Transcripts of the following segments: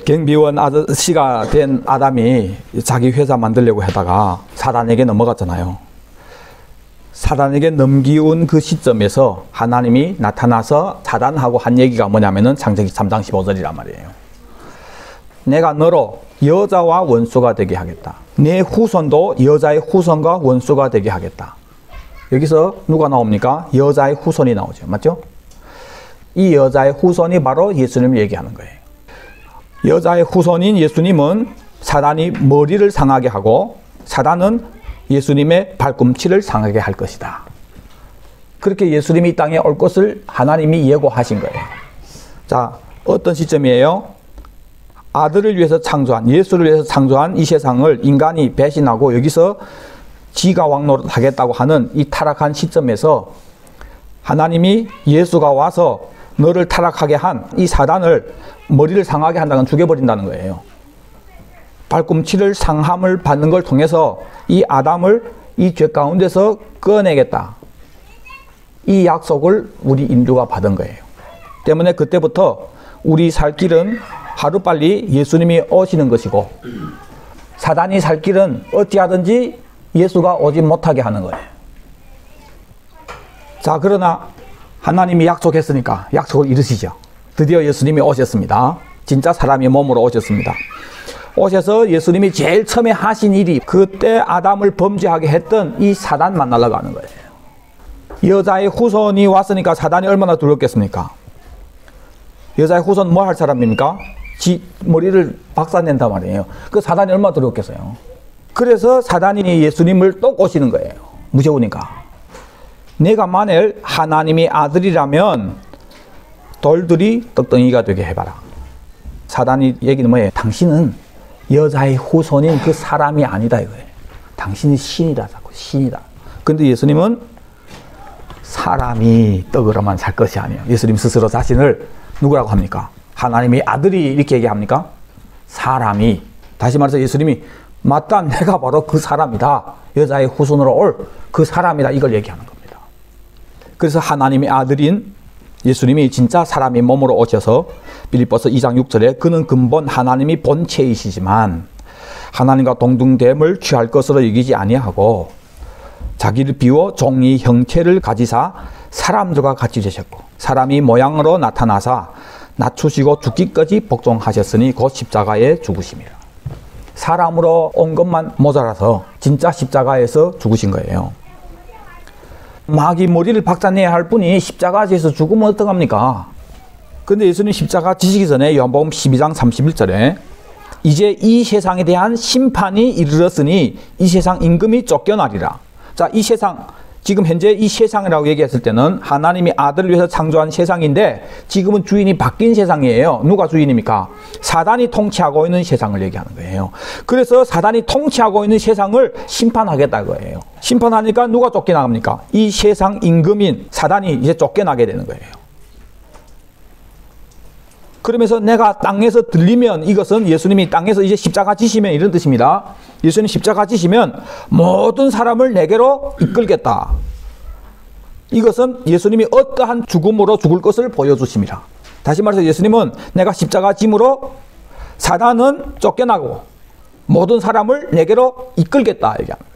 경비원 아저씨가 된 아담이 자기 회사 만들려고 하다가 사단에게 넘어갔잖아요. 사단에게 넘기운 그 시점에서 하나님이 나타나서 사단하고 한 얘기가 뭐냐면은 창세기 3장 15절이란 말이에요. 내가 너로 여자와 원수가 되게 하겠다. 내 후손도 여자의 후손과 원수가 되게 하겠다. 여기서 누가 나옵니까? 여자의 후손이 나오죠. 맞죠? 이 여자의 후손이 바로 예수님을 얘기하는 거예요. 여자의 후손인 예수님은 사단이 머리를 상하게 하고 사단은 예수님의 발꿈치를 상하게 할 것이다. 그렇게 예수님이 이 땅에 올 것을 하나님이 예고하신 거예요. 자, 어떤 시점이에요? 아들을 위해서 창조한, 예수를 위해서 창조한 이 세상을 인간이 배신하고 여기서 지가 왕노릇 하겠다고 하는 이 타락한 시점에서 하나님이 예수가 와서 너를 타락하게 한 이 사단을 머리를 상하게 한다는 건 죽여버린다는 거예요. 발꿈치를 상함을 받는 걸 통해서 이 아담을 이 죄 가운데서 꺼내겠다. 이 약속을 우리 인류가 받은 거예요. 때문에 그때부터 우리 살 길은 하루빨리 예수님이 오시는 것이고 사단이 살 길은 어찌 하든지 예수가 오지 못하게 하는 거예요. 자, 그러나 하나님이 약속했으니까 약속을 이루시죠. 드디어 예수님이 오셨습니다. 진짜 사람이 몸으로 오셨습니다. 오셔서 예수님이 제일 처음에 하신 일이 그때 아담을 범죄하게 했던 이 사단 만나려고 하는 거예요. 여자의 후손이 왔으니까 사단이 얼마나 두렵겠습니까? 여자의 후손 뭐 할 사람입니까? 지 머리를 박살낸단 말이에요. 그 사단이 얼마나 두렵겠어요. 그래서 사단이 예수님을 또 꼬시는 거예요. 무서우니까. 내가 만일 하나님의 아들이라면 돌들이 떡덩이가 되게 해봐라. 사단이 얘기는 뭐예요? 당신은 여자의 후손인 그 사람이 아니다 이거예요. 당신이 신이다. 신이다. 근데 예수님은 사람이 떡으로만 살 것이 아니에요. 예수님 스스로 자신을 누구라고 합니까? 하나님의 아들이 이렇게 얘기합니까? 사람이. 다시 말해서 예수님이 맞다, 내가 바로 그 사람이다. 여자의 후손으로 올 그 사람이다. 이걸 얘기하는 겁니다. 그래서 하나님의 아들인 예수님이 진짜 사람이 몸으로 오셔서 빌립보서 2장 6절에 그는 근본 하나님이 본체이시지만 하나님과 동등됨을 취할 것으로 여기지 아니하고 자기를 비워 종의 형체를 가지사 사람들과 같이 되셨고 사람이 모양으로 나타나사 낮추시고 죽기까지 복종하셨으니 곧 십자가에 죽으심이라. 사람으로 온 것만 모자라서 진짜 십자가에서 죽으신 거예요. 마귀 머리를 박살내야 할 분이 십자가에서 죽으면 어떡합니까? 근데 예수님 십자가 지시기 전에 요한복음 12장 31절에 이제 이 세상에 대한 심판이 이르렀으니 이 세상 임금이 쫓겨나리라. 자, 이 세상, 지금 현재 이 세상이라고 얘기했을 때는 하나님이 아들을 위해서 창조한 세상인데 지금은 주인이 바뀐 세상이에요. 누가 주인입니까? 사단이 통치하고 있는 세상을 얘기하는 거예요. 그래서 사단이 통치하고 있는 세상을 심판하겠다 거예요. 심판하니까 누가 쫓겨나갑니까? 이 세상 임금인 사단이 이제 쫓겨나게 되는 거예요. 그러면서 내가 땅에서 들리면 이것은 예수님이 땅에서 이제 십자가 지시면 이런 뜻입니다. 예수님 십자가 지시면 모든 사람을 내게로 이끌겠다. 이것은 예수님이 어떠한 죽음으로 죽을 것을 보여주심이라. 다시 말해서 예수님은 내가 십자가 짐으로 사단은 쫓겨나고 모든 사람을 내게로 이끌겠다. 얘기합니다.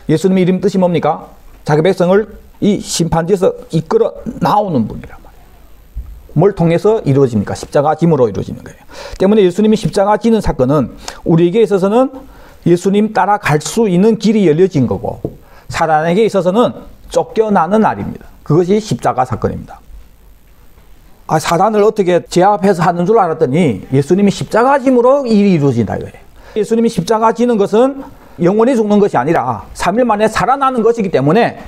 예수님의 이름 뜻이 뭡니까? 자기 백성을 이 심판지에서 이끌어 나오는 분이라. 뭘 통해서 이루어집니까? 십자가 짐으로 이루어지는 거예요. 때문에 예수님이 십자가 지는 사건은 우리에게 있어서는 예수님 따라 갈 수 있는 길이 열려진 거고 사단에게 있어서는 쫓겨나는 날입니다. 그것이 십자가 사건입니다. 아, 사단을 어떻게 제압해서 하는 줄 알았더니 예수님이 십자가 짐으로 일이 이루어진다 이거예요. 예수님이 십자가 지는 것은 영원히 죽는 것이 아니라 3일 만에 살아나는 것이기 때문에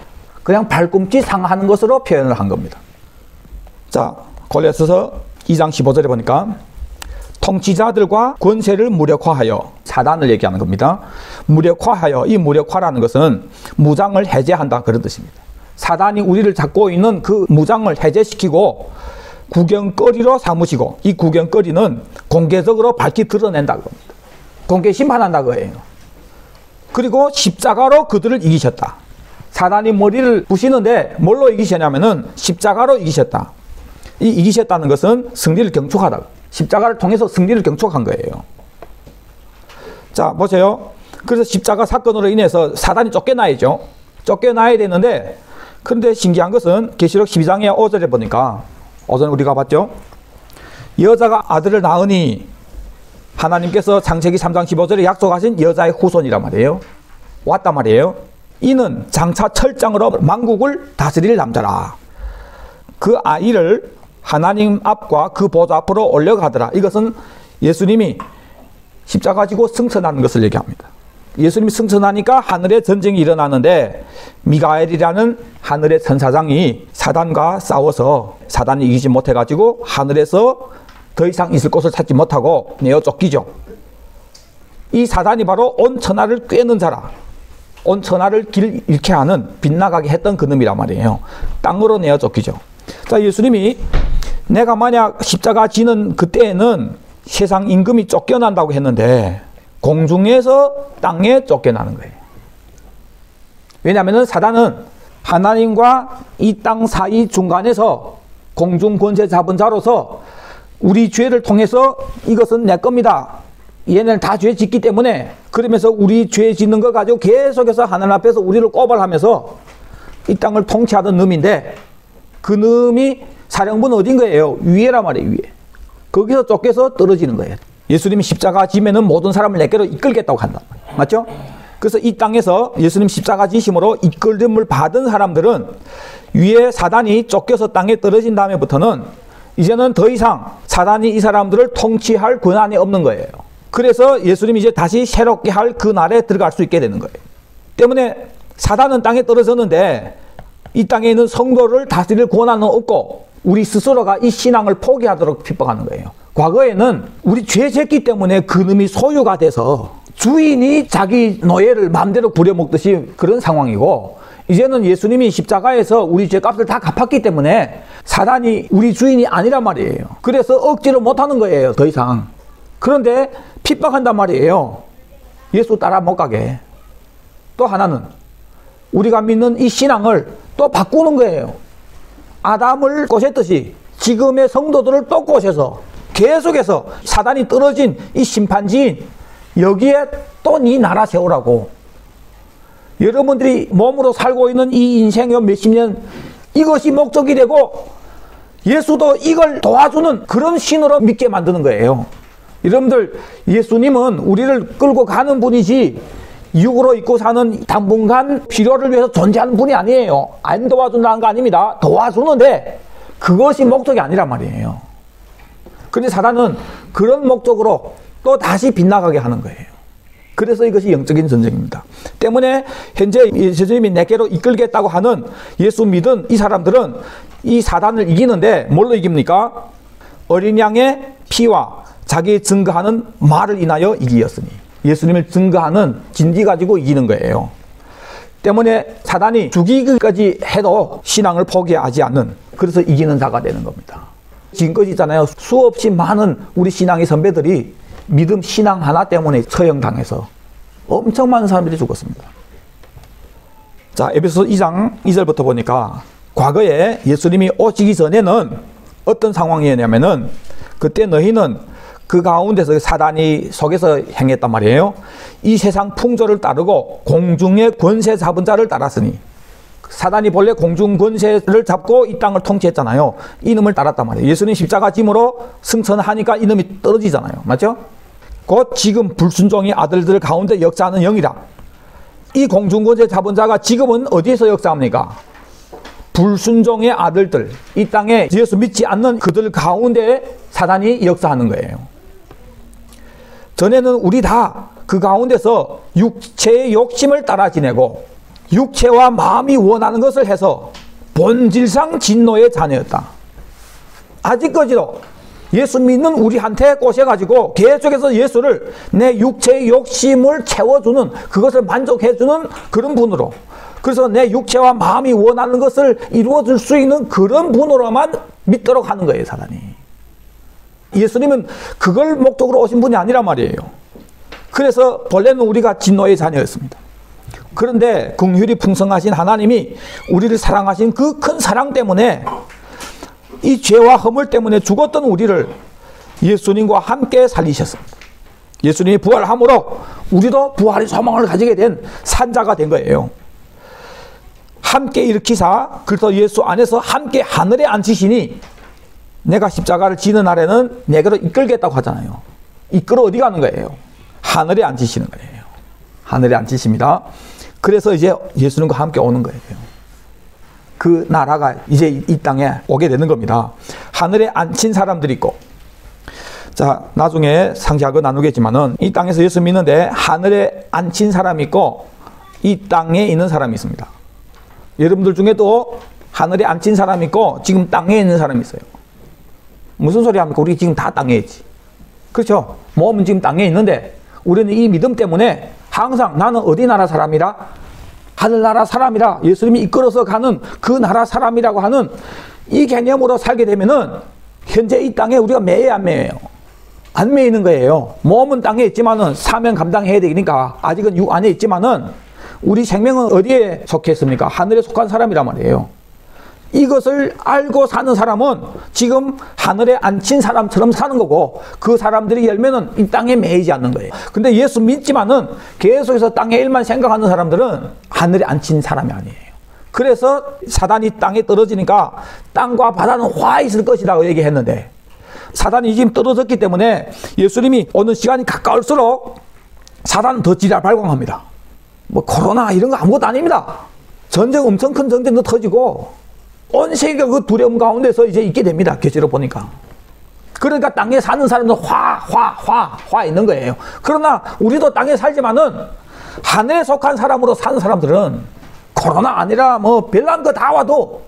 그냥 발꿈치 상하는 것으로 표현을 한 겁니다. 자, 골로새서 2장 15절에 보니까 통치자들과 권세를 무력화하여 사단을 얘기하는 겁니다. 무력화하여, 이 무력화라는 것은 무장을 해제한다 그런 뜻입니다. 사단이 우리를 잡고 있는 그 무장을 해제시키고 구경거리로 삼으시고 이 구경거리는 공개적으로 밝히 드러낸다고 합니다. 공개 심판한다고 해요. 그리고 십자가로 그들을 이기셨다. 사단이 머리를 부시는데 뭘로 이기셨냐면은 십자가로 이기셨다. 이 이기셨다는 것은 승리를 경축하다. 십자가를 통해서 승리를 경촉한 거예요. 자, 보세요. 그래서 십자가 사건으로 인해서 사단이 쫓겨나야죠. 쫓겨나야 되는데, 그런데 신기한 것은 계시록 12장의 5절에 보니까, 오전 우리가 봤죠? 여자가 아들을 낳으니 하나님께서 창세기 3장 15절에 약속하신 여자의 후손이란 말이에요. 왔단 말이에요. 이는 장차 철장으로 만국을 다스릴 남자라. 그 아이를 하나님 앞과 그 보좌 앞으로 올려가더라. 이것은 예수님이 십자가 지고 승천하는 것을 얘기합니다. 예수님이 승천하니까 하늘에 전쟁이 일어나는데 미가엘이라는 하늘의 천사장이 사단과 싸워서 사단이 이기지 못해가지고 하늘에서 더 이상 있을 곳을 찾지 못하고 내어 쫓기죠. 이 사단이 바로 온 천하를 꿰는 자라. 온 천하를 길 잃게 하는, 빗나가게 했던 그놈이란 말이에요. 땅으로 내어 쫓기죠. 자, 예수님이 내가 만약 십자가 지는 그때에는 세상 임금이 쫓겨난다고 했는데 공중에서 땅에 쫓겨나는 거예요. 왜냐하면 사단은 하나님과 이 땅 사이 중간에서 공중 권세 잡은 자로서 우리 죄를 통해서 이것은 내 겁니다. 얘네는 다 죄 짓기 때문에, 그러면서 우리 죄 짓는 거 가지고 계속해서 하나님 앞에서 우리를 꼬발하면서 이 땅을 통치하던 놈인데, 그 놈이 사령부는 어딘 거예요? 위에란 말이에요, 위에. 거기서 쫓겨서 떨어지는 거예요. 예수님이 십자가 지면은 모든 사람을 내게로 이끌겠다고 한다. 맞죠? 그래서 이 땅에서 예수님 십자가 지심으로 이끌림을 받은 사람들은 위에 사단이 쫓겨서 땅에 떨어진 다음에부터는 이제는 더 이상 사단이 이 사람들을 통치할 권한이 없는 거예요. 그래서 예수님이 이제 다시 새롭게 할 그 날에 들어갈 수 있게 되는 거예요. 때문에 사단은 땅에 떨어졌는데 이 땅에 있는 성도를 다스릴 권한은 없고 우리 스스로가 이 신앙을 포기하도록 핍박하는 거예요. 과거에는 우리 죄 짓기 때문에 그놈이 소유가 돼서 주인이 자기 노예를 마음대로 부려먹듯이 그런 상황이고, 이제는 예수님이 십자가에서 우리 죄값을 다 갚았기 때문에 사단이 우리 주인이 아니란 말이에요. 그래서 억지로 못하는 거예요, 더 이상. 그런데 핍박한단 말이에요. 예수 따라 못 가게. 또 하나는 우리가 믿는 이 신앙을 또 바꾸는 거예요. 아담을 꼬셨듯이 지금의 성도들을 또 꼬셔서 계속해서 사단이 떨어진 이 심판지인 여기에 또 네 나라 세우라고. 여러분들이 몸으로 살고 있는 이 인생의 몇십 년, 이것이 목적이 되고 예수도 이걸 도와주는 그런 신으로 믿게 만드는 거예요. 여러분들, 예수님은 우리를 끌고 가는 분이지 육으로 입고 사는 당분간 필요를 위해서 존재하는 분이 아니에요. 안 도와준다는 거 아닙니다. 도와주는데 그것이 목적이 아니란 말이에요. 그런데 사단은 그런 목적으로 또 다시 빗나가게 하는 거예요. 그래서 이것이 영적인 전쟁입니다. 때문에 현재 예수님이 내게로 이끌겠다고 하는 예수 믿은 이 사람들은 이 사단을 이기는데 뭘로 이깁니까? 어린 양의 피와 자기 증거하는 말을 인하여 이기었으니, 예수님을 증거하는 진리 가지고 이기는 거예요. 때문에 사단이 죽이기까지 해도 신앙을 포기하지 않는, 그래서 이기는 자가 되는 겁니다. 지금까지 있잖아요. 수없이 많은 우리 신앙의 선배들이 믿음 신앙 하나 때문에 처형당해서 엄청 많은 사람들이 죽었습니다. 자, 에베소서 2장 2절부터 보니까 과거에 예수님이 오시기 전에는 어떤 상황이었냐면은, 그때 너희는 그 가운데서 사단이 속에서 행했단 말이에요. 이 세상 풍조를 따르고 공중의 권세 잡은 자를 따랐으니, 사단이 본래 공중 권세를 잡고 이 땅을 통치했잖아요. 이놈을 따랐단 말이에요. 예수님 십자가 짐으로 승천하니까 이놈이 떨어지잖아요. 맞죠? 곧 지금 불순종의 아들들 가운데 역사하는 영이라. 이 공중 권세 잡은 자가 지금은 어디에서 역사합니까? 불순종의 아들들, 이 땅에 예수 믿지 않는 그들 가운데 사단이 역사하는 거예요. 전에는 우리 다 그 가운데서 육체의 욕심을 따라 지내고 육체와 마음이 원하는 것을 해서 본질상 진노의 자녀였다. 아직까지도 예수 믿는 우리한테 꼬셔가지고 계속해서 예수를 내 육체의 욕심을 채워주는, 그것을 만족해주는 그런 분으로, 그래서 내 육체와 마음이 원하는 것을 이루어줄 수 있는 그런 분으로만 믿도록 하는 거예요, 사단이. 예수님은 그걸 목적으로 오신 분이 아니란 말이에요. 그래서 본래는 우리가 진노의 자녀였습니다. 그런데 긍휼이 풍성하신 하나님이 우리를 사랑하신 그 큰 사랑 때문에 이 죄와 허물 때문에 죽었던 우리를 예수님과 함께 살리셨습니다. 예수님이 부활함으로 우리도 부활의 소망을 가지게 된 산자가 된 거예요. 함께 일으키사 그래서 예수 안에서 함께 하늘에 앉히시니 내가 십자가를 지는 날에는 내게로 이끌겠다고 하잖아요. 이끌어 어디 가는 거예요? 하늘에 앉히시는 거예요. 하늘에 앉히십니다. 그래서 이제 예수님과 함께 오는 거예요. 그 나라가 이제 이 땅에 오게 되는 겁니다. 하늘에 앉힌 사람들이 있고, 자, 나중에 상세하게 나누겠지만은 이 땅에서 예수 믿는데 하늘에 앉힌 사람이 있고 이 땅에 있는 사람이 있습니다. 여러분들 중에도 하늘에 앉힌 사람이 있고 지금 땅에 있는 사람이 있어요. 무슨 소리 합니까? 우리 지금 다 땅에 있지. 그렇죠? 몸은 지금 땅에 있는데 우리는 이 믿음 때문에 항상 나는 어디 나라 사람이라? 하늘나라 사람이라. 예수님이 이끌어서 가는 그 나라 사람이라고 하는 이 개념으로 살게 되면은 현재 이 땅에 우리가 매여 안 매여요? 안 매이는 거예요. 몸은 땅에 있지만은 사명 감당해야 되니까 아직은 육 안에 있지만은 우리 생명은 어디에 속했습니까? 하늘에 속한 사람이란 말이에요. 이것을 알고 사는 사람은 지금 하늘에 앉힌 사람처럼 사는 거고 그 사람들이 열면은 이 땅에 매이지 않는 거예요. 근데 예수 믿지만은 계속해서 땅의 일만 생각하는 사람들은 하늘에 앉힌 사람이 아니에요. 그래서 사단이 땅에 떨어지니까 땅과 바다는 화 있을 것이라고 얘기했는데 사단이 지금 떨어졌기 때문에 예수님이 오는 시간이 가까울수록 사단은 더 지랄 발광합니다. 뭐 코로나 이런 거 아무것도 아닙니다. 전쟁 엄청 큰 전쟁도 터지고 온 세계가 그 두려움 가운데서 이제 있게 됩니다. 계시록 보니까. 그러니까 땅에 사는 사람들 화 있는 거예요. 그러나 우리도 땅에 살지만은 하늘에 속한 사람으로 사는 사람들은 코로나 아니라 뭐 별난 거 다 와도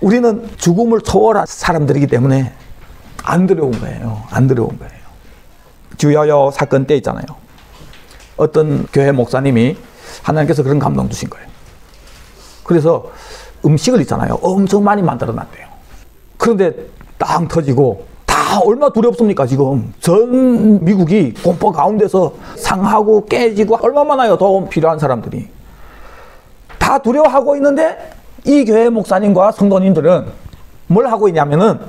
우리는 죽음을 초월한 사람들이기 때문에 안 두려운 거예요. 안 두려운 거예요. 주여여 사건 때 있잖아요. 어떤 교회 목사님이 하나님께서 그런 감동 주신 거예요. 그래서 음식을 있잖아요. 엄청 많이 만들어 놨대요. 그런데 땅 터지고 다 얼마나 두렵습니까 지금. 전 미국이 공포 가운데서 상하고 깨지고 얼마나 많아요. 도움 필요한 사람들이. 다 두려워하고 있는데 이 교회 목사님과 성도님들은 뭘 하고 있냐면은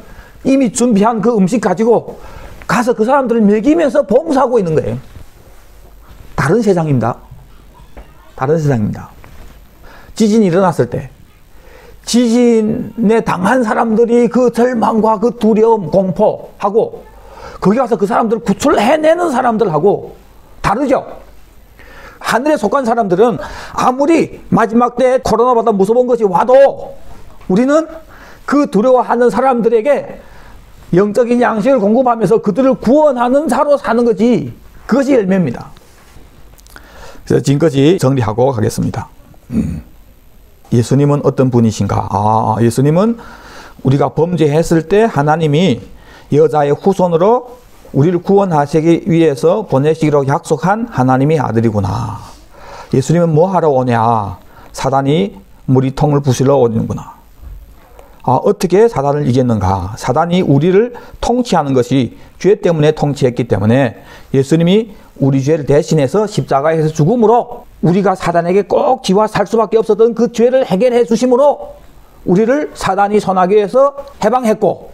이미 준비한 그 음식 가지고 가서 그 사람들을 먹이면서 봉사하고 있는 거예요. 다른 세상입니다. 다른 세상입니다. 지진이 일어났을 때 지진에 당한 사람들이 그 절망과 그 두려움, 공포하고 거기 가서 그 사람들을 구출해내는 사람들하고 다르죠. 하늘에 속한 사람들은 아무리 마지막 때 코로나보다 무서운 것이 와도 우리는 그 두려워하는 사람들에게 영적인 양식을 공급하면서 그들을 구원하는 자로 사는 거지. 그것이 열매입니다. 그래서 지금까지 정리하고 가겠습니다. 예수님은 어떤 분이신가? 예수님은 우리가 범죄했을 때 하나님이 여자의 후손으로 우리를 구원하시기 위해서 보내시기로 약속한 하나님의 아들이구나. 예수님은 뭐 하러 오냐? 사단이 무리통을 부수러 오는구나. 어떻게 사단을 이겼는가? 사단이 우리를 통치하는 것이 죄 때문에 통치했기 때문에 예수님이 우리 죄를 대신해서 십자가에서 죽음으로 우리가 사단에게 꼭 지와 살 수밖에 없었던 그 죄를 해결해 주심으로 우리를 사단이 손아귀에서 해방했고,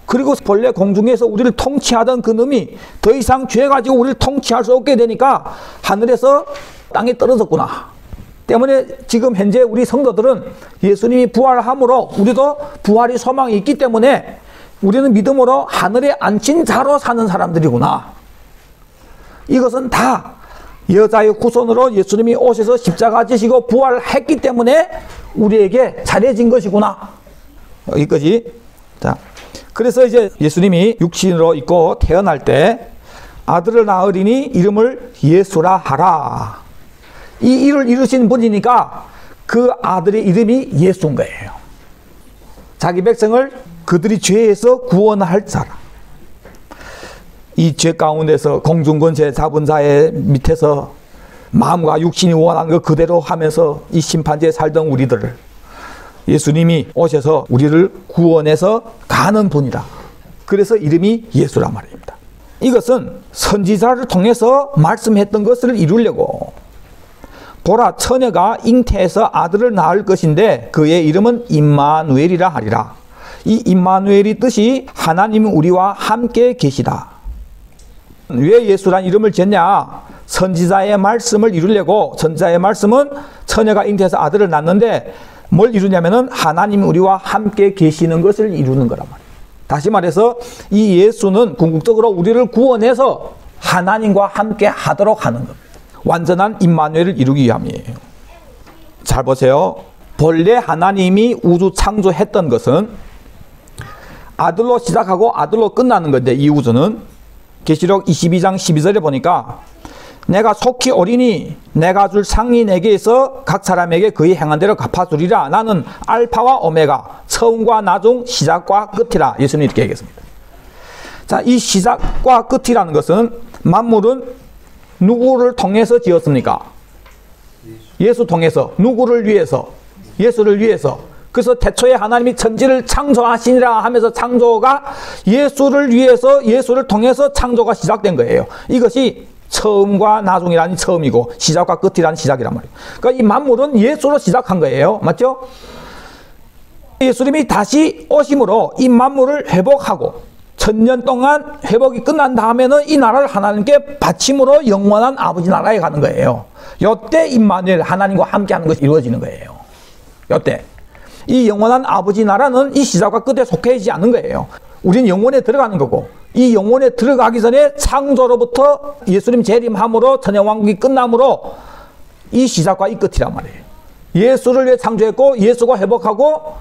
그리고 본래 공중에서 우리를 통치하던 그 놈이 더 이상 죄 가지고 우리를 통치할 수 없게 되니까 하늘에서 땅에 떨어졌구나. 때문에 지금 현재 우리 성도들은 예수님이 부활함으로 우리도 부활의 소망이 있기 때문에 우리는 믿음으로 하늘에 앉힌 자로 사는 사람들이구나. 이것은 다 여자의 후손으로 예수님이 오셔서 십자가 지시고 부활했기 때문에 우리에게 잘해진 것이구나. 여기까지. 자, 그래서 이제 예수님이 육신으로 있고 태어날 때 아들을 낳으리니 이름을 예수라 하라. 이 일을 이루신 분이니까 그 아들의 이름이 예수인 거예요. 자기 백성을 그들이 죄에서 구원할 자라. 이 죄 가운데서 공중권세 잡은 자의 밑에서 마음과 육신이 원하는 것 그대로 하면서 이 심판대에 살던 우리들을 예수님이 오셔서 우리를 구원해서 가는 분이다. 그래서 이름이 예수란 말입니다. 이것은 선지자를 통해서 말씀했던 것을 이루려고, 보라 처녀가 잉태해서 아들을 낳을 것인데 그의 이름은 임마누엘이라 하리라. 이 임마누엘이 뜻이 하나님이 우리와 함께 계시다. 왜 예수란 이름을 지었냐? 선지자의 말씀을 이루려고. 선지자의 말씀은 처녀가 잉태해서 아들을 낳는데 뭘 이루냐면은 하나님이 우리와 함께 계시는 것을 이루는 거란 말이에요. 다시 말해서 이 예수는 궁극적으로 우리를 구원해서 하나님과 함께 하도록 하는 겁니다. 완전한 임마누엘을 이루기 위함이에요. 잘 보세요. 본래 하나님이 우주 창조했던 것은 아들로 시작하고 아들로 끝나는 건데, 이 우주는 계시록 22장 12절에 보니까 내가 속히 오리니 내가 줄 상이 내게 있어 각 사람에게 그의 행한 대로 갚아주리라. 나는 알파와 오메가, 처음과 나중, 시작과 끝이라. 예수님이 이렇게 얘기했습니다. 자, 이 시작과 끝이라는 것은 만물은 누구를 통해서 지었습니까? 예수 통해서. 누구를 위해서? 예수를 위해서. 그래서 태초에 하나님이 천지를 창조하시니라 하면서 창조가 예수를 위해서, 예수를 통해서 창조가 시작된 거예요. 이것이 처음과 나중이라는 처음이고 시작과 끝이라는 시작이란 말이에요. 그러니까 이 만물은 예수로 시작한 거예요. 맞죠? 예수님이 다시 오심으로 이 만물을 회복하고 1000년 동안 회복이 끝난 다음에는 이 나라를 하나님께 바침으로 영원한 아버지 나라에 가는 거예요. 요때 임마누엘, 하나님과 함께하는 것이 이루어지는 거예요. 요때 이 영원한 아버지 나라는 이 시작과 끝에 속해 있지 않는 거예요. 우리는 영원에 들어가는 거고, 이 영원에 들어가기 전에 창조로부터 예수님 재림함으로 천연왕국이 끝남으로 이 시작과 이 끝이란 말이에요. 예수를 위해 창조했고 예수가 회복하고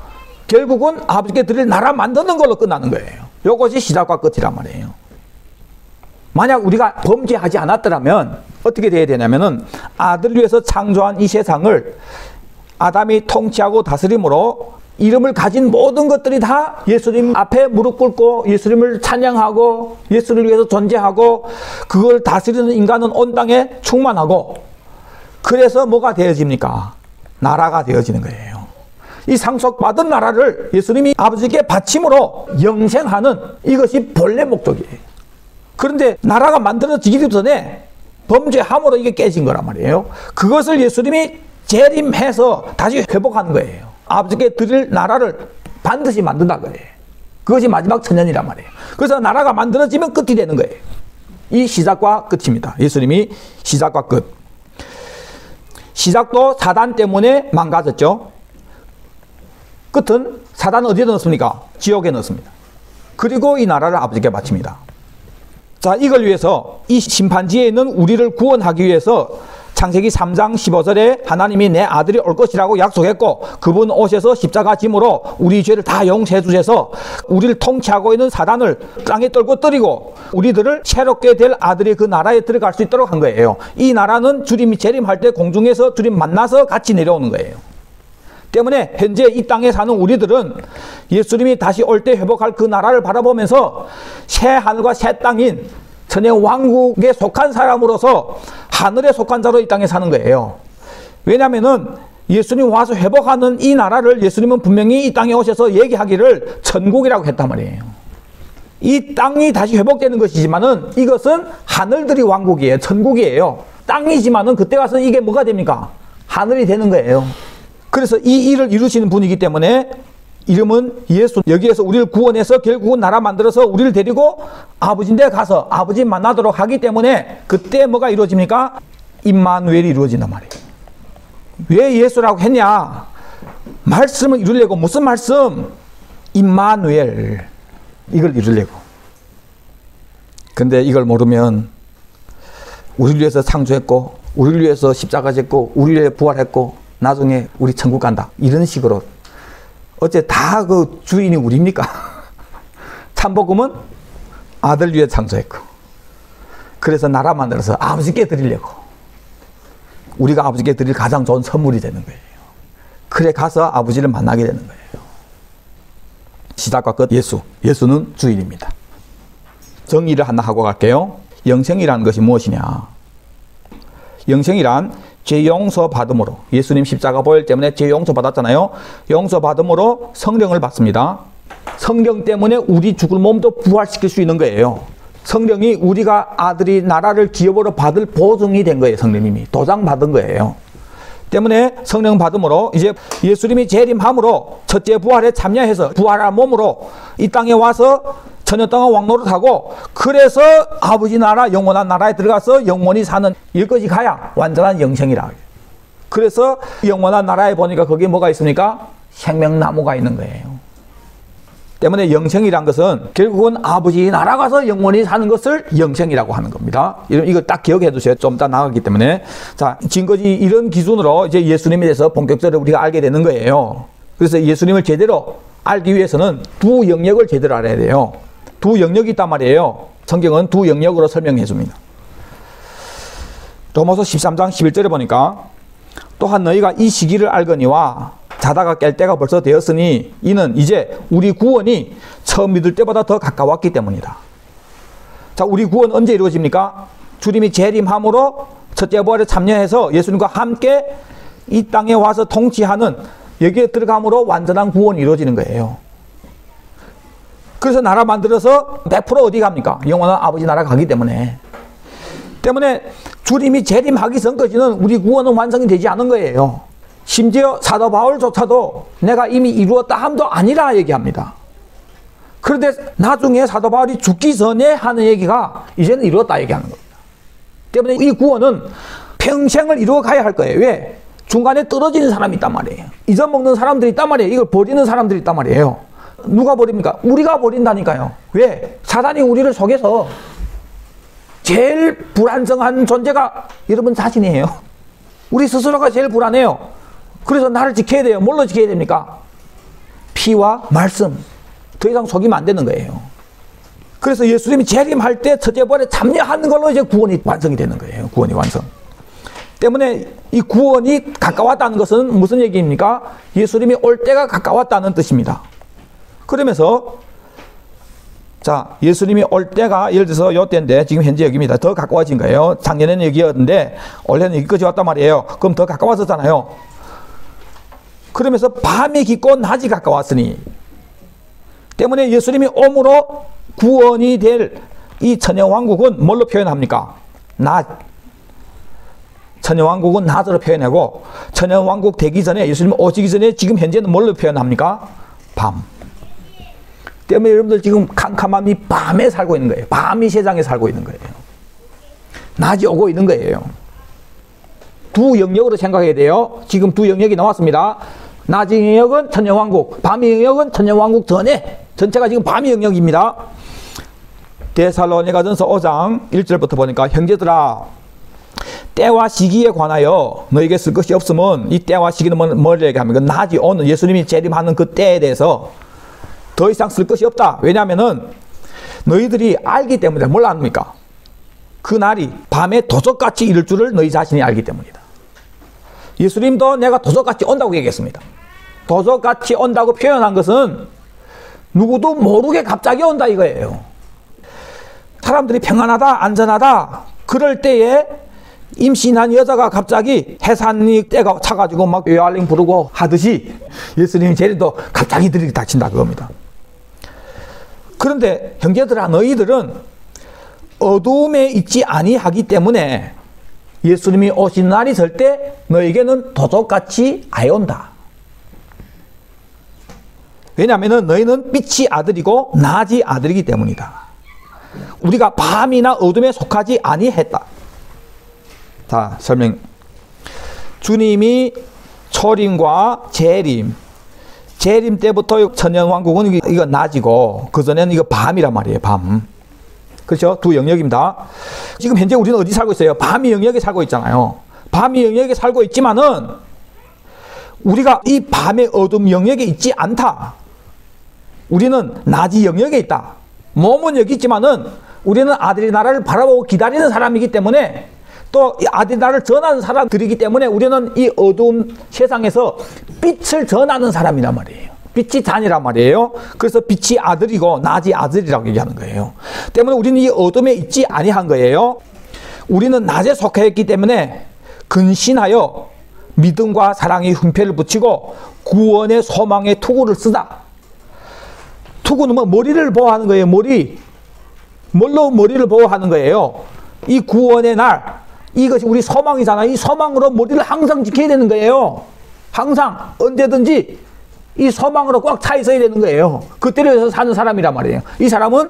결국은 아버지께 드릴 나라 만드는 걸로 끝나는 거예요. 이것이 시작과 끝이란 말이에요. 만약 우리가 범죄하지 않았더라면 어떻게 돼야 되냐면은 아들을 위해서 창조한 이 세상을 아담이 통치하고 다스림으로 이름을 가진 모든 것들이 다 예수님 앞에 무릎 꿇고 예수님을 찬양하고 예수를 위해서 존재하고 그걸 다스리는 인간은 온 땅에 충만하고, 그래서 뭐가 되어집니까? 나라가 되어지는 거예요. 이 상속받은 나라를 예수님이 아버지께 바침으로 영생하는, 이것이 본래 목적이에요. 그런데 나라가 만들어지기 전에 범죄함으로 이게 깨진 거란 말이에요. 그것을 예수님이 재림해서 다시 회복하는 거예요. 아버지께 드릴 나라를 반드시 만든다 거예요. 그것이 마지막 천년이란 말이에요. 그래서 나라가 만들어지면 끝이 되는 거예요. 이 시작과 끝입니다. 예수님이 시작과 끝. 시작도 사단 때문에 망가졌죠. 끝은 사단은 어디에 넣었습니까? 지옥에 넣었습니다. 그리고 이 나라를 아버지께 바칩니다. 자, 이걸 위해서 이 심판지에 있는 우리를 구원하기 위해서 창세기 3장 15절에 하나님이 내 아들이 올 것이라고 약속했고, 그분 오셔서 십자가 짐으로 우리 죄를 다 용서해 주셔서 우리를 통치하고 있는 사단을 땅에 떨고 때리고 우리들을 새롭게 될 아들이 그 나라에 들어갈 수 있도록 한 거예요. 이 나라는 주님이 재림할 때 공중에서 주님 만나서 같이 내려오는 거예요. 때문에 현재 이 땅에 사는 우리들은 예수님이 다시 올 때 회복할 그 나라를 바라보면서 새 하늘과 새 땅인 천의 왕국에 속한 사람으로서 하늘에 속한 자로 이 땅에 사는 거예요. 왜냐하면은 예수님 와서 회복하는 이 나라를 예수님은 분명히 이 땅에 오셔서 얘기하기를 천국이라고 했단 말이에요. 이 땅이 다시 회복되는 것이지만은 이것은 하늘들이 왕국이에요. 천국이에요. 땅이지만은 그때 가서 이게 뭐가 됩니까? 하늘이 되는 거예요. 그래서 이 일을 이루시는 분이기 때문에 이름은 예수. 여기에서 우리를 구원해서 결국은 나라 만들어서 우리를 데리고 아버지인데 가서 아버지 만나도록 하기 때문에 그때 뭐가 이루어집니까? 임마누엘이 이루어진단 말이에요. 왜 예수라고 했냐? 말씀을 이루려고. 무슨 말씀? 임마누엘. 이걸 이루려고. 근데 이걸 모르면 우리를 위해서 창조했고 우리를 위해서 십자가 졌고 우리를 위해 부활했고 나중에 우리 천국 간다. 이런 식으로. 어째 다 그 주인이 우리입니까? 참복음은 아들 위해 창조했고, 그래서 나라 만들어서 아버지께 드리려고. 우리가 아버지께 드릴 가장 좋은 선물이 되는 거예요. 그래 가서 아버지를 만나게 되는 거예요. 시작과 끝 예수. 예수는 주인입니다. 정의를 하나 하고 갈게요. 영생이라는 것이 무엇이냐? 영생이란 죄 용서 받음으로, 예수님 십자가 보혈 때문에 죄 용서 받았잖아요. 용서 받음으로 성령을 받습니다. 성령 때문에 우리 죽을 몸도 부활시킬 수 있는 거예요. 성령이 우리가 아들이 나라를 기업으로 받을 보증이 된 거예요. 성령님이 도장 받은 거예요. 때문에 성령 받음으로 이제 예수님이 재림함으로 첫째 부활에 참여해서 부활한 몸으로 이 땅에 와서 천년 동안 왕노릇하고 그래서 아버지 나라 영원한 나라에 들어가서 영원히 사는 일까지 가야 완전한 영생이라. 그래서 영원한 나라에 보니까 거기에 뭐가 있습니까? 생명나무가 있는 거예요. 때문에 영생이란 것은 결국은 아버지 나라 가서 영원히 사는 것을 영생이라고 하는 겁니다. 이거 딱 기억해 두세요. 좀 이따 나가기 때문에. 자, 지금까지 이런 기준으로 이제 예수님에 대해서 본격적으로 우리가 알게 되는 거예요. 그래서 예수님을 제대로 알기 위해서는 두 영역을 제대로 알아야 돼요. 두 영역이 있단 말이에요. 성경은 두 영역으로 설명해 줍니다. 로마서 13장 11절에 보니까 또한 너희가 이 시기를 알거니와 자다가 깰 때가 벌써 되었으니 이는 이제 우리 구원이 처음 믿을 때보다 더 가까웠기 때문이다. 자, 우리 구원 언제 이루어집니까? 주님이 재림함으로 첫째 부활에 참여해서 예수님과 함께 이 땅에 와서 통치하는 여기에 들어감으로 완전한 구원이 이루어지는 거예요. 그래서 나라 만들어서 100% 어디 갑니까? 영원한 아버지 나라 가기 때문에 주님이 재림하기 전까지는 우리 구원은 완성이 되지 않은 거예요. 심지어 사도 바울조차도 내가 이미 이루었다 함도 아니라 얘기합니다. 그런데 나중에 사도 바울이 죽기 전에 하는 얘기가 이제는 이루었다 얘기하는 겁니다. 때문에 이 구원은 평생을 이루어 가야 할 거예요. 왜? 중간에 떨어지는 사람이 있단 말이에요. 잊어먹는 사람들이 있단 말이에요. 이걸 버리는 사람들이 있단 말이에요. 누가 버립니까? 우리가 버린다니까요. 왜? 사단이 우리를 속여서 제일 불안정한 존재가 여러분 자신이에요. 우리 스스로가 제일 불안해요. 그래서 나를 지켜야 돼요. 뭘로 지켜야 됩니까? 피와 말씀. 더 이상 속이면 안 되는 거예요. 그래서 예수님이 재림할 때 첫째 부활에 참여하는 걸로 이제 구원이 완성이 되는 거예요. 구원이 완성. 때문에 이 구원이 가까웠다는 것은 무슨 얘기입니까? 예수님이 올 때가 가까웠다는 뜻입니다. 그러면서 자, 예수님이 올 때가 예를 들어서 요 때인데 지금 현재 여기입니다. 더 가까워진 거예요. 작년에는 여기였는데 올해는 여기까지 왔단 말이에요. 그럼 더 가까워졌잖아요. 그러면서 밤이 깊고 낮이 가까웠으니 때문에 예수님이 오므로 구원이 될 이 천년왕국은 뭘로 표현합니까? 낮. 천년왕국은 낮으로 표현하고 천년왕국 되기 전에 예수님 오시기 전에 지금 현재는 뭘로 표현합니까? 밤. 때문에 여러분들 지금 캄캄함이 밤에 살고 있는 거예요. 밤이 세상에 살고 있는 거예요. 낮이 오고 있는 거예요. 두 영역으로 생각해야 돼요. 지금 두 영역이 나왔습니다. 낮의 영역은 천년왕국, 밤의 영역은 천년왕국 전에 전체가 지금 밤의 영역입니다. 데살로니가전서 5장 1절부터 보니까 형제들아 때와 시기에 관하여 너에게 쓸 것이 없으면 이 때와 시기는 뭘 얘기합니까? 낮이 오는 예수님이 재림하는 그 때에 대해서 더 이상 쓸 것이 없다. 왜냐하면은 너희들이 알기 때문에. 뭘 압니까? 그 날이 밤에 도적같이 이를 줄을 너희 자신이 알기 때문이다. 예수님도 내가 도적같이 온다고 얘기했습니다. 도적같이 온다고 표현한 것은 누구도 모르게 갑자기 온다 이거예요. 사람들이 평안하다, 안전하다 그럴 때에 임신한 여자가 갑자기 해산이 때가 차가지고 막 요알림 부르고 하듯이 예수님이 재림도 갑자기 들이 닥친다 그겁니다. 그런데 형제들아 너희들은 어두움에 있지 아니하기 때문에 예수님이 오신 날이 설 때 너에게는 도적같이 아예 온다. 왜냐하면 너희는 빛이 아들이고 낮이 아들이기 때문이다. 우리가 밤이나 어둠에 속하지 아니했다. 자, 설명. 주님이 초림과 재림 때부터 천년왕국은 이거 낮이고 그 전에는 이거 밤이란 말이에요. 밤. 그렇죠? 두 영역입니다. 지금 현재 우리는 어디 살고 있어요? 밤의 영역에 살고 있잖아요. 밤의 영역에 살고 있지만은 우리가 이 밤의 어둠 영역에 있지 않다. 우리는 낮의 영역에 있다. 몸은 여기 있지만은 우리는 아들의 나라를 바라보고 기다리는 사람이기 때문에 또 아들의 나라를 전하는 사람들이기 때문에 우리는 이 어두운 세상에서 빛을 전하는 사람이란 말이에요. 빛이 잔이란 말이에요. 그래서 빛이 아들이고 낮이 아들이라고 얘기하는 거예요. 때문에 우리는 이 어둠에 있지 아니한 거예요. 우리는 낮에 속해 있기 때문에 근신하여 믿음과 사랑의 훈패를 붙이고 구원의 소망의 투구를 쓰다. 투구는 뭐 머리를 보호하는 거예요. 머리. 뭘로 머리를 보호하는 거예요? 이 구원의 날, 이것이 우리 소망이잖아요. 이 소망으로 머리를 항상 지켜야 되는 거예요. 항상 언제든지 이 소망으로 꽉 차 있어야 되는 거예요. 그때를 위해서 사는 사람이란 말이에요. 이 사람은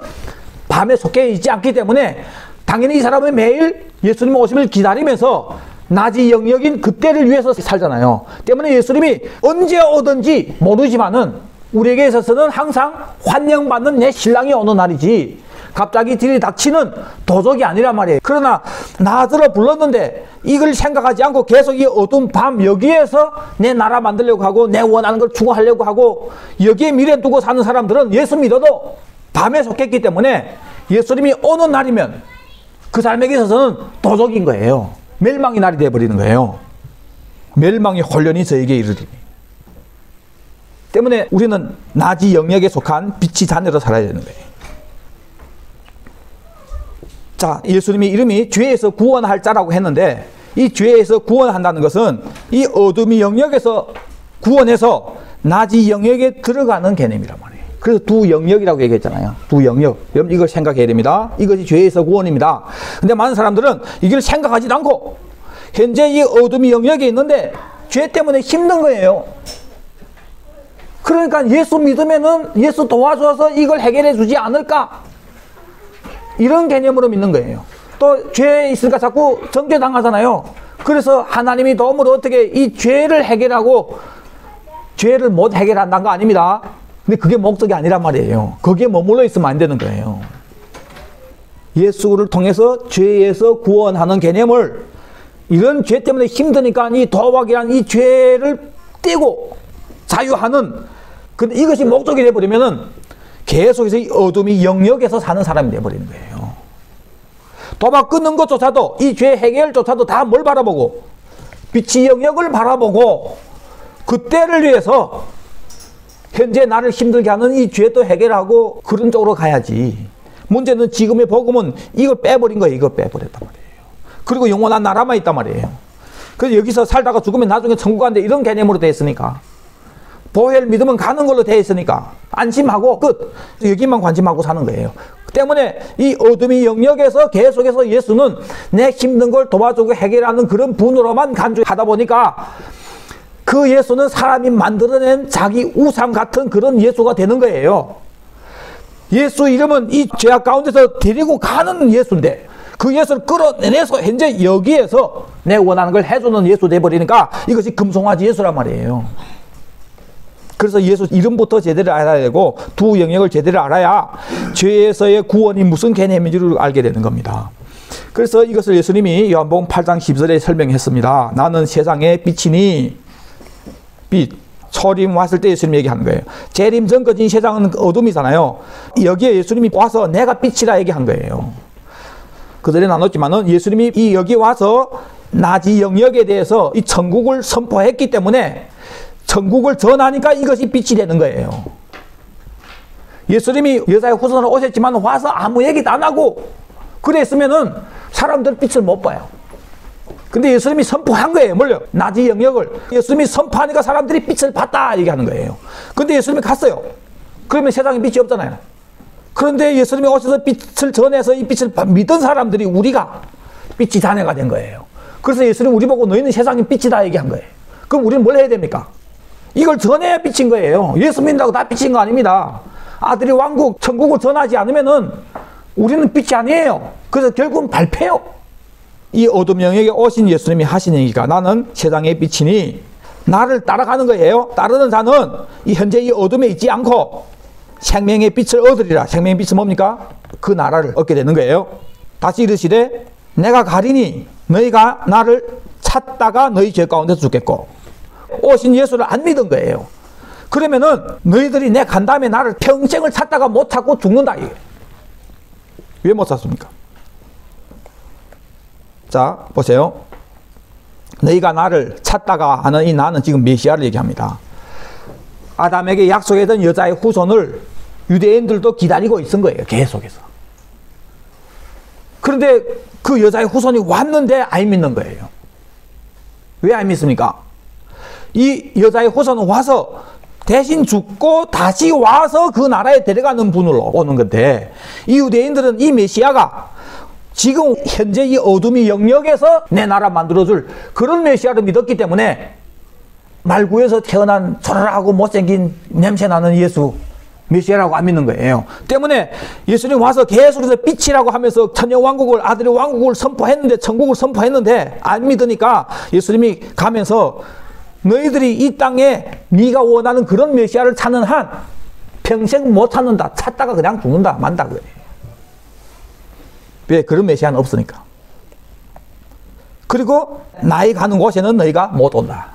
밤에 속해 있지 않기 때문에 당연히 이 사람은 매일 예수님 오심을 기다리면서 낮이 영역인 그때를 위해서 살잖아요. 때문에 예수님이 언제 오든지 모르지만은 우리에게 있어서는 항상 환영받는 내 신랑이 오는 날이지 갑자기 들이닥치는 도적이 아니란 말이에요. 그러나 나더러 불렀는데 이걸 생각하지 않고 계속 이 어두운 밤 여기에서 내 나라 만들려고 하고 내 원하는 걸 추구하려고 하고 여기에 미래 두고 사는 사람들은 예수 믿어도 밤에 속했기 때문에 예수님이 오는 날이면 그 사람에게 있어서는 도적인 거예요. 멸망의 날이 되어버리는 거예요. 멸망의 혼련이 저에게 이르리니. 때문에 우리는 낮이 영역에 속한 빛이 자녀로 살아야 되는 거예요. 자, 예수님이 이름이 죄에서 구원할 자라고 했는데 이 죄에서 구원한다는 것은 이 어둠의 영역에서 구원해서 낮이 영역에 들어가는 개념이란 말이에요. 그래서 두 영역이라고 얘기했잖아요. 두 영역. 여러분 이걸 생각해야 됩니다. 이것이 죄에서 구원입니다. 근데 많은 사람들은 이걸 생각하지도 않고 현재 이 어둠의 영역에 있는데 죄 때문에 힘든 거예요. 그러니까 예수 믿으면은 예수 도와줘서 이걸 해결해 주지 않을까? 이런 개념으로 믿는 거예요. 또 죄에 있으니까 자꾸 정죄당하잖아요. 그래서 하나님이 도움으로 어떻게 이 죄를 해결하고 죄를 못 해결한다는 거 아닙니다. 근데 그게 목적이 아니란 말이에요. 거기에 머물러 있으면 안 되는 거예요. 예수를 통해서 죄에서 구원하는 개념을 이런 죄 때문에 힘드니까 이 도박이란 이 죄를 떼고 자유하는 근데 이것이 목적이 되어버리면은 계속해서 이 어둠이 영역에서 사는 사람이 되어버리는 거예요. 도박 끊는 것조차도 이 죄 해결조차도 다 뭘 바라보고 빛의 영역을 바라보고 그때를 위해서 현재 나를 힘들게 하는 이 죄도 해결하고 그런 쪽으로 가야지. 문제는 지금의 복음은 이걸 빼버린 거예요. 이걸 빼버렸단 말이에요. 그리고 영원한 나라만 있단 말이에요. 그래서 여기서 살다가 죽으면 나중에 천국 간다 이런 개념으로 되어 있으니까 보혈 믿으면 가는 걸로 되어 있으니까 안심하고 끝. 여기만 관심하고 사는 거예요. 때문에 이 어둠의 영역에서 계속해서 예수는 내 힘든 걸 도와주고 해결하는 그런 분으로만 간주하다 보니까 그 예수는 사람이 만들어낸 자기 우상 같은 그런 예수가 되는 거예요. 예수 이름은 이 죄악 가운데서 데리고 가는 예수인데 그 예수를 끌어내서 현재 여기에서 내 원하는 걸 해주는 예수 돼버리니까 이것이 금송아지 예수란 말이에요. 그래서 예수 이름부터 제대로 알아야 되고 두 영역을 제대로 알아야 죄에서의 구원이 무슨 개념인지를 알게 되는 겁니다. 그래서 이것을 예수님이 요한복음 8장 10절에 설명했습니다. 나는 세상의 빛이니 빛. 초림 왔을 때 예수님 얘기하는 거예요. 재림 전까지 세상은 어둠이잖아요. 여기에 예수님이 와서 내가 빛이라 얘기한 거예요. 그전에 나눴지만은 예수님이 이 여기 와서 낮이 영역에 대해서 이 천국을 선포했기 때문에 천국을 전하니까 이것이 빛이 되는 거예요. 예수님이 여자의 후손으로 오셨지만 와서 아무 얘기도 안 하고 그랬으면은 사람들 빛을 못 봐요. 근데 예수님이 선포한 거예요. 뭘요? 낮이 영역을. 예수님이 선포하니까 사람들이 빛을 봤다 얘기하는 거예요. 근데 예수님이 갔어요. 그러면 세상에 빛이 없잖아요. 그런데 예수님이 오셔서 빛을 전해서 이 빛을 믿은 사람들이 우리가 빛이 자녀가 된 거예요. 그래서 예수님 우리 보고 너희는 세상의 빛이다 얘기한 거예요. 그럼 우리는 뭘 해야 됩니까? 이걸 전해야 빛인 거예요. 예수 믿는다고 다 빛인 거 아닙니다. 아들이 왕국, 천국을 전하지 않으면은 우리는 빛이 아니에요. 그래서 결국은 발표요. 이 어둠 영역에 오신 예수님이 하신 얘기가 나는 세상의 빛이니 나를 따라가는 거예요. 따르는 자는 이 현재 이 어둠에 있지 않고 생명의 빛을 얻으리라. 생명의 빛은 뭡니까? 그 나라를 얻게 되는 거예요. 다시 이르시되 내가 가리니 너희가 나를 찾다가 너희 죄 가운데서 죽겠고 오신 예수를 안 믿은 거예요. 그러면은 너희들이 내 간 다음에 나를 평생을 찾다가 못 찾고 죽는다. 왜 못 찾습니까? 자, 보세요. 너희가 나를 찾다가 하는 이 나는 지금 메시아를 얘기합니다. 아담에게 약속했던 여자의 후손을 유대인들도 기다리고 있은 거예요. 계속해서. 그런데 그 여자의 후손이 왔는데 안 믿는 거예요. 왜 안 믿습니까? 이 여자의 후손은 와서 대신 죽고 다시 와서 그 나라에 데려가는 분으로 오는 건데 이 유대인들은 이 메시아가 지금 현재 이 어둠의 영역에서 내 나라 만들어줄 그런 메시아를 믿었기 때문에 말구에서 태어난 조라라고 못생긴 냄새나는 예수 메시아라고 안 믿는 거예요. 때문에 예수님 와서 계속해서 빛이라고 하면서 천년왕국을, 아들의 왕국을 선포했는데, 천국을 선포했는데 안 믿으니까 예수님이 가면서 너희들이 이 땅에 네가 원하는 그런 메시아를 찾는 한 평생 못 찾는다. 찾다가 그냥 죽는다. 만다 그래요. 왜? 그런 메시아는 없으니까. 그리고 나이 가는 곳에는 너희가 못 온다.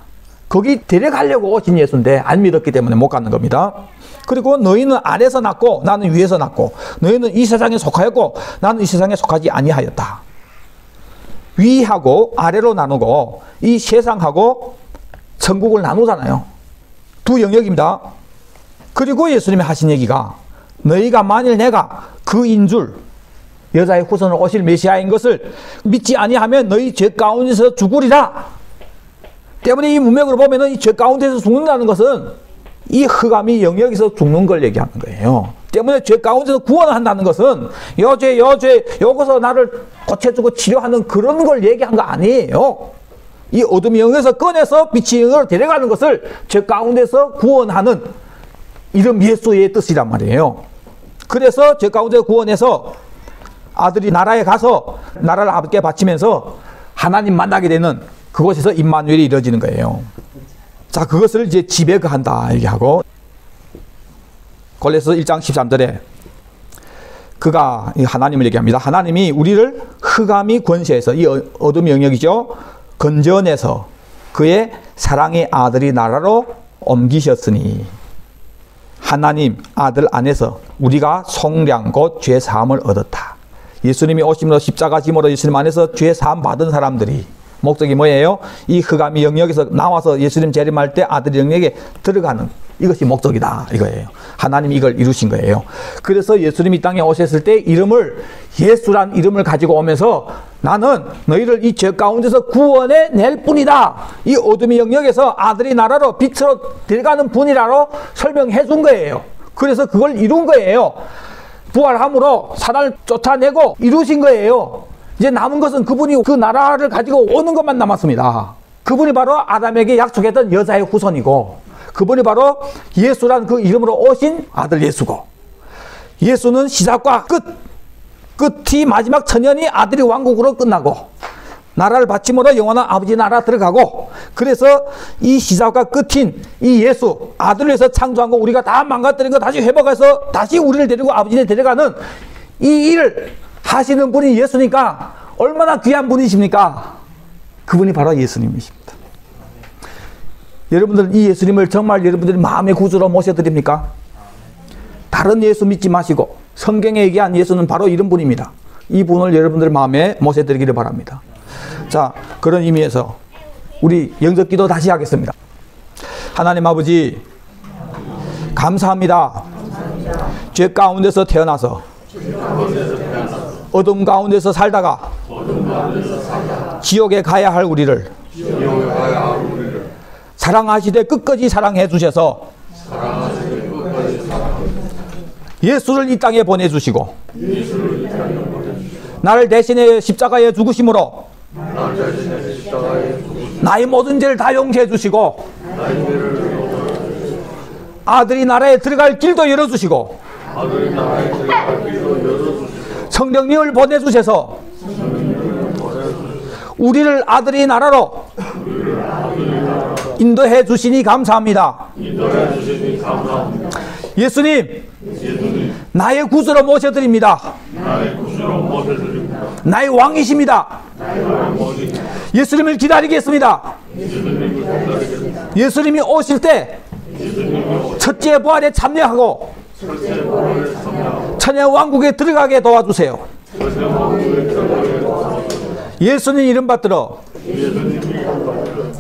거기 데려가려고 오신 예수인데 안 믿었기 때문에 못 가는 겁니다. 그리고 너희는 아래서 났고 나는 위에서 났고 너희는 이 세상에 속하였고 나는 이 세상에 속하지 아니하였다. 위하고 아래로 나누고 이 세상하고 천국을 나누잖아요. 두 영역입니다. 그리고 예수님이 하신 얘기가 너희가 만일 내가 그인 줄 여자의 후손으로 오실 메시아인 것을 믿지 아니하면 너희 죄 가운데서 죽으리라. 때문에 이 문맥으로 보면은 이 죄 가운데서 죽는다는 것은 이 흑암이 영역에서 죽는 걸 얘기하는 거예요. 때문에 죄 가운데서 구원한다는 것은 여죄 여기서 나를 고쳐주고 치료하는 그런 걸 얘기한 거 아니에요. 이 어둠의 영역에서 꺼내서 빛의 영역으로 데려가는 것을 죄 가운데서 구원하는 이름 예수의 뜻이란 말이에요. 그래서 죄 가운데 구원해서 아들이 나라에 가서 나라를 아버지께 바치면서 하나님 만나게 되는 그곳에서 임마누엘이 이루어지는 거예요. 자, 그것을 이제 지배한다 얘기하고 골로새서 1장 13절에 그가 하나님을 얘기합니다. 하나님이 우리를 흑암이 권세에서 이 어둠의 영역이죠. 건져내서 그의 사랑의 아들이 나라로 옮기셨으니 하나님 아들 안에서 우리가 속량 곧 죄 사함을 얻었다. 예수님이 오심으로 십자가 짐으로 예수님 안에서 죄 사함 받은 사람들이 목적이 뭐예요? 이 흑암의 영역에서 나와서 예수님 재림할 때 아들의 영역에 들어가는 이것이 목적이다 이거예요. 하나님이 이걸 이루신 거예요. 그래서 예수님이 땅에 오셨을 때 이름을 예수란 이름을 가지고 오면서 나는 너희를 이 죄 가운데서 구원해 낼 뿐이다. 이 어둠의 영역에서 아들이 나라로 빛으로 들어가는 분이라고 설명해 준 거예요. 그래서 그걸 이룬 거예요. 부활함으로 사단을 쫓아내고 이루신 거예요. 이제 남은 것은 그분이 그 나라를 가지고 오는 것만 남았습니다. 그분이 바로 아담에게 약속했던 여자의 후손이고 그분이 바로 예수란 그 이름으로 오신 아들 예수고 예수는 시작과 끝이 마지막 천년이 아들이 왕국으로 끝나고 나라를 바침으로 영원한 아버지 나라 들어가고 그래서 이 시작과 끝인 이 예수 아들을 위해서 창조한 거 우리가 다 망가뜨린 거 다시 회복해서 다시 우리를 데리고 아버지에 데려가는 이 일을 하시는 분이 예수니까 얼마나 귀한 분이십니까? 그분이 바로 예수님이십니다. 여러분들 이 예수님을 정말 여러분들이 마음의 구주로 모셔드립니까? 다른 예수 믿지 마시고 성경에 얘기한 예수는 바로 이런 분입니다. 이 분을 여러분들 마음에 모셔드리기를 바랍니다. 자, 그런 의미에서 우리 영접 기도 다시 하겠습니다. 하나님 아버지 감사합니다. 죄 가운데서 태어나서 어둠 가운데서 살다가 지옥에 가야 할 우리를 사랑하시되 끝까지 사랑해 주셔서 예수를 이 땅에 보내주시고 나를 대신해 십자가에 죽으심으로 나의 모든 죄를 다 용서해 주시고 아들이 나라에 들어갈 길도 열어주시고 성령님을 보내주셔서 우리를 아들이 나라로 인도해 주시니 감사합니다. 예수님 나의 구주로 모셔드립니다. 나의 왕이십니다. 예수님을 기다리겠습니다. 예수님이 오실 때 첫째 부활에 참여하고 천년 왕국에 들어가게 도와주세요. 예수님 이름 받들어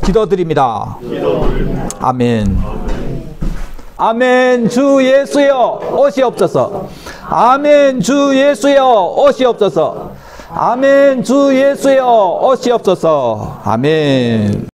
기도드립니다. 아멘. 아멘. 주 예수여 오시옵소서. 아멘. 주 예수여 오시옵소서. 아멘. 주 예수여 오시옵소서. 아멘.